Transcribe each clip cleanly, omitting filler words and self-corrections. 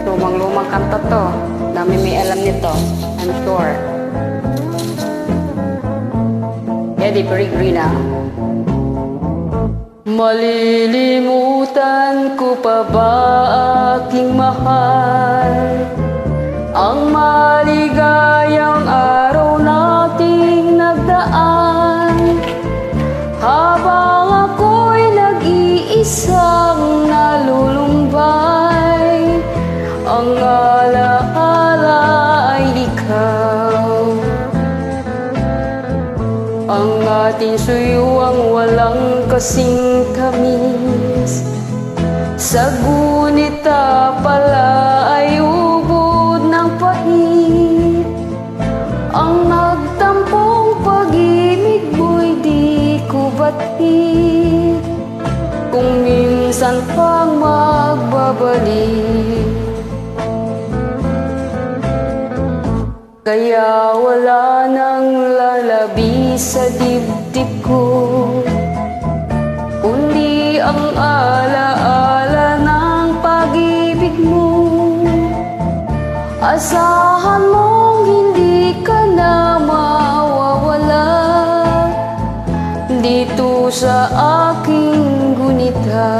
Lumang-lumang kanta to. Dami may alam nito, I'm sure. Eddie Peregrina. Malilimutan ko pa ba aking mahal ang maligayang araw nating nagdaan, habang ako'y nag-iisang nalulumbay, ang alaala ay ikaw. Ang ating suyuang walang kasing tamis, sa gunita pala ay ubod ng pait. Ang nagtampong pag-ibig mo'y di ko batid, kung minsan pang magbabalik. Kaya wala nang lalabi sa dibdib ko, kundi ang alaala ng pag-ibig mo. Asahan mong hindi ka na mawawala dito sa aking gunita.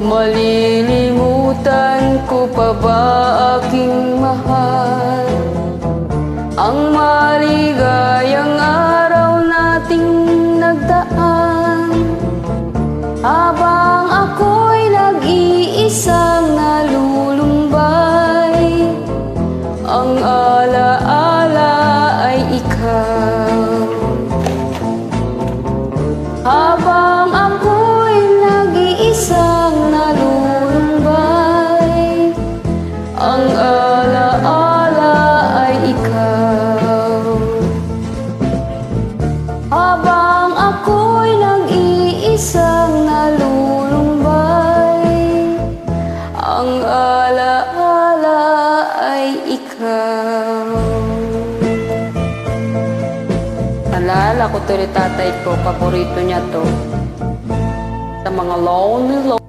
Malilimutan ko pa ba aking mahal ang maligayang araw nating nagdaan, habang ako'y nag-iisang nalulumbay, ang alaala ay ikaw. Habang ako'y nag-iisang nalulumbay, ang alaala ay ikaw. Habang ako'y nag-iisang nalulumbay, ang alaala ay ikaw. Naalala ko to ni tatay ko, paborito niya to. Sa mga lonely